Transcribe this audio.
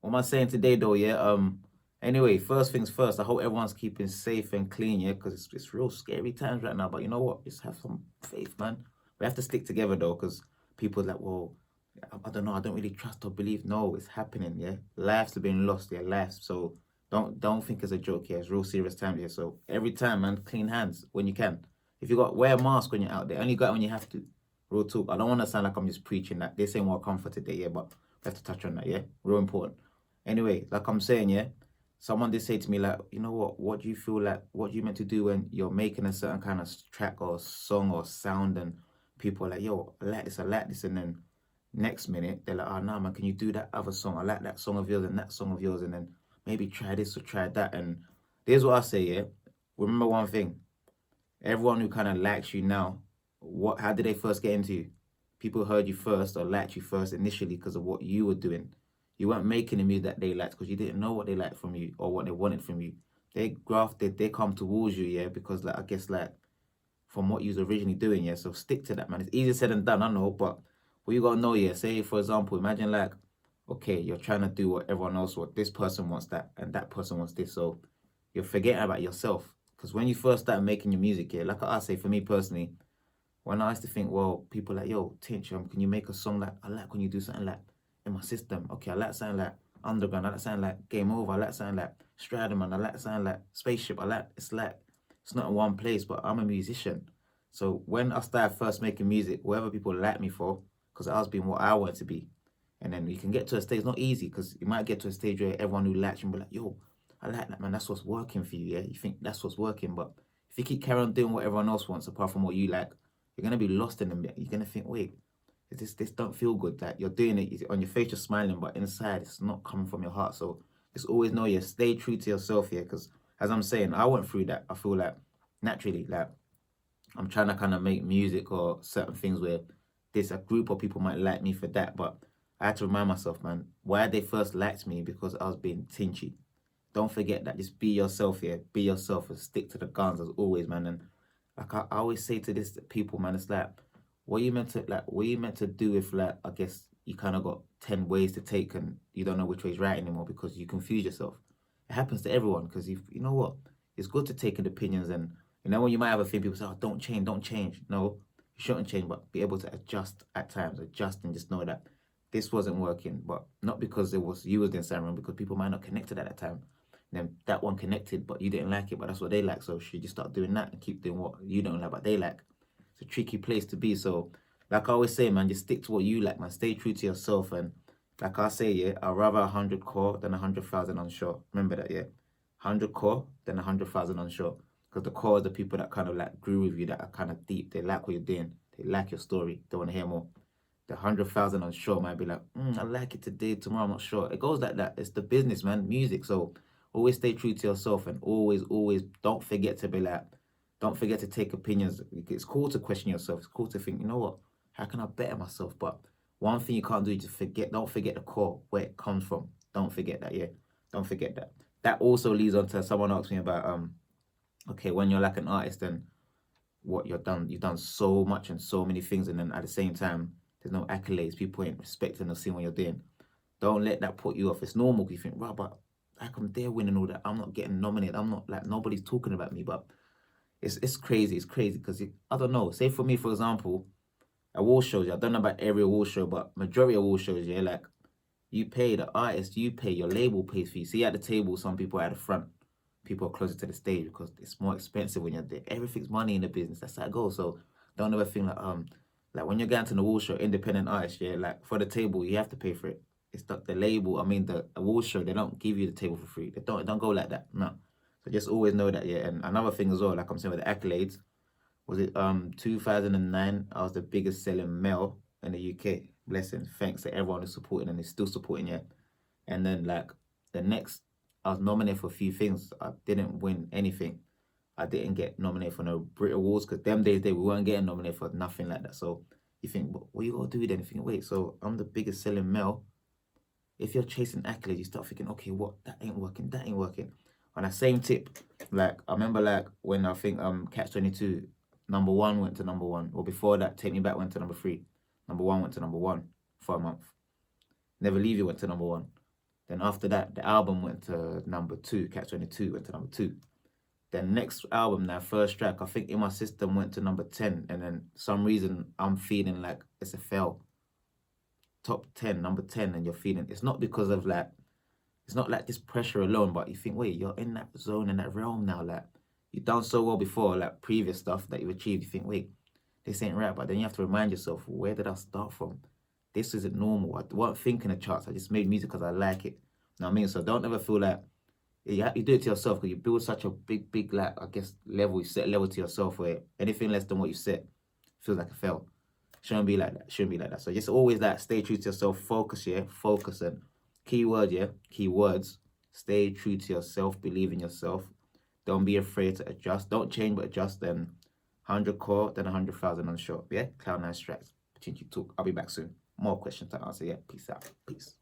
what am I saying today though? Yeah. Anyway, first things first. I hope everyone's keeping safe and clean. Yeah, because it's real scary times right now. But you know what? Just have some faith, man. We have to stick together though, because people are like, well, I don't know. I don't really trust or believe. No, it's happening. Yeah, lives are being lost. Yeah, lives. So don't think it's a joke here. It's real serious time here. So every time, man, clean hands when you can. If you got wear a mask when you're out there, only got it when you have to. Real talk. I don't want to sound like I'm just preaching that. This ain't what I come for today, yeah, but we have to touch on that, yeah? Real important. Anyway, like I'm saying, yeah, someone did say to me, like, you know what do you feel like, what do you meant to do when you're making a certain kind of track or song or sound and people are like, yo, I like this, and then next minute, they're like, oh, no, man, can you do that other song? I like that song of yours and that song of yours, and then maybe try this or try that, and here's what I say, yeah? Remember one thing, everyone who kind of likes you now, how did they first get into you? People heard you first or liked you first initially because of what you were doing. You weren't making the music that they liked because you didn't know what they liked from you or what they wanted from you. They grafted, they come towards you, yeah, because like I guess like from what you was originally doing, yeah. So stick to that, man. It's easier said than done, I know, but what you gotta know, yeah. Say for example, imagine like, okay, you're trying to do what everyone else wants. This person wants that, and that person wants this. So you're forgetting about yourself. Because when you first started making your music, yeah, like I say, for me personally, when I used to think, well, people like, yo, Tinch, can you make a song like, I like when you do something like in my system. Okay, I like something like Underground. I like something like Game Over. I like something like Stryder, man. I like something like Spaceship. It's not in one place, but I'm a musician. So when I started first making music, whatever people like me for, because I was being what I wanted to be. And then you can get to a stage, it's not easy, because you might get to a stage where everyone who likes you will be like, yo, I like that, man. That's what's working for you, yeah? You think that's what's working, but if you keep carrying on doing what everyone else wants apart from what you like, you're gonna be lost in them. You're gonna think, wait, this don't feel good. That you're doing it on your face, you're smiling, but inside it's not coming from your heart. So just always know, yeah, stay true to yourself, yeah. Because as I'm saying, I went through that. I feel like naturally, like I'm trying to kind of make music or certain things where there's a group of people might like me for that, but I had to remind myself, man, why they first liked me because I was being tinchy. Don't forget that. Just be yourself, yeah. Be yourself and stick to the guns as always, man. And like I always say to this people, man, it's like, what you meant to do if like I guess you kind of got 10 ways to take and you don't know which way is right anymore because you confuse yourself. It happens to everyone because you know what? It's good to take in opinions, and you know when you might have a thing, people say, oh, don't change, don't change. No, you shouldn't change, but be able to adjust at times, adjust and just know that this wasn't working, but not because it was you was doing something wrong, because people might not connect to that at that time. And then that one connected, but you didn't like it, but that's what they like. So should you start doing that and keep doing what you don't like, but they like? It's a tricky place to be. So, like I always say, man, just stick to what you like, man. Stay true to yourself. And like I say, yeah, I'd rather 100 core than 100,000 unsure. Remember that, yeah? 100 core than 100,000 unsure. Because the core is the people that kind of like grew with you, that are kind of deep. They like what you're doing. They like your story. They want to hear more. The 100,000 unsure might be like, I like it today, tomorrow I'm not sure. It goes like that. It's the business, man. Music. So always stay true to yourself, and always don't forget to be like, don't forget to take opinions. It's cool to question yourself. It's cool to think, you know what? How can I better myself? But one thing you can't do is just don't forget the core, where it comes from. Don't forget that, yeah. Don't forget that. That also leads on to, someone asked me about okay, when you're like an artist and what you've done so much and so many things, and then at the same time there's no accolades, people ain't respecting or seeing what you're doing. Don't let that put you off. It's normal if you think, right, but how come they're winning all that, I'm not getting nominated, I'm not, like, nobody's talking about me. But it's crazy. It's crazy because I don't know. Say for me, for example, award shows. I don't know about every award show, but majority of award shows, yeah, like you pay the artist, you pay, your label pays for you. See at the table, some people are at the front, people are closer to the stage because it's more expensive when you're there. Everything's money in the business. That's how it goes. So don't ever think like when you're going to the award show, independent artist, yeah, like for the table you have to pay for it. It's not the label. I mean the award show, they don't give you the table for free. It don't go like that. No. So just always know that, yeah. And another thing as well, like I'm saying with the accolades, was it 2009? I was the biggest selling male in the UK. Blessing. Thanks to everyone who's supporting and is still supporting, yeah. And then like the next, I was nominated for a few things. I didn't win anything. I didn't get nominated for no Brit Awards because them days we weren't getting nominated for nothing like that. So you think, what you gotta do then? You think, wait, so I'm the biggest selling male. If you're chasing accolades, you start thinking, okay, what, that ain't working, that ain't working. On that same tip, like I remember like when I think Catch 22 #1 went to #1, or before that, Take Me Back went to #3. #1 went to #1 for a month. Never Leave You went to #1. Then after that, the album went to number 2. Catch 22 went to number 2. Then next album, now first track, I think In My System went to number 10. And then some reason I'm feeling like it's a fail. Top 10, number 10, and you're feeling it's not because of like, it's not like this pressure alone, but you think, wait, you're in that zone and that realm now. Like, you've done so well before, like previous stuff that you've achieved. You think, wait, this ain't right. But then you have to remind yourself, where did I start from? This isn't normal. I weren't thinking of charts. I just made music because I like it. You know what I mean? So don't ever feel like you do it to yourself, because you build such a big, like, I guess, level. You set a level to yourself where anything less than what you set feels like a fail. Shouldn't be like that. Shouldn't be like that. So just always like stay true to yourself. Focus, yeah. Focus, and keyword, yeah. Keywords. Stay true to yourself. Believe in yourself. Don't be afraid to adjust. Don't change, but adjust. Then 100 core, then 100,000 on short. Yeah. Cloud9 Strikes. Tinchy Talk. I'll be back soon. More questions to answer. Yeah. Peace out. Peace.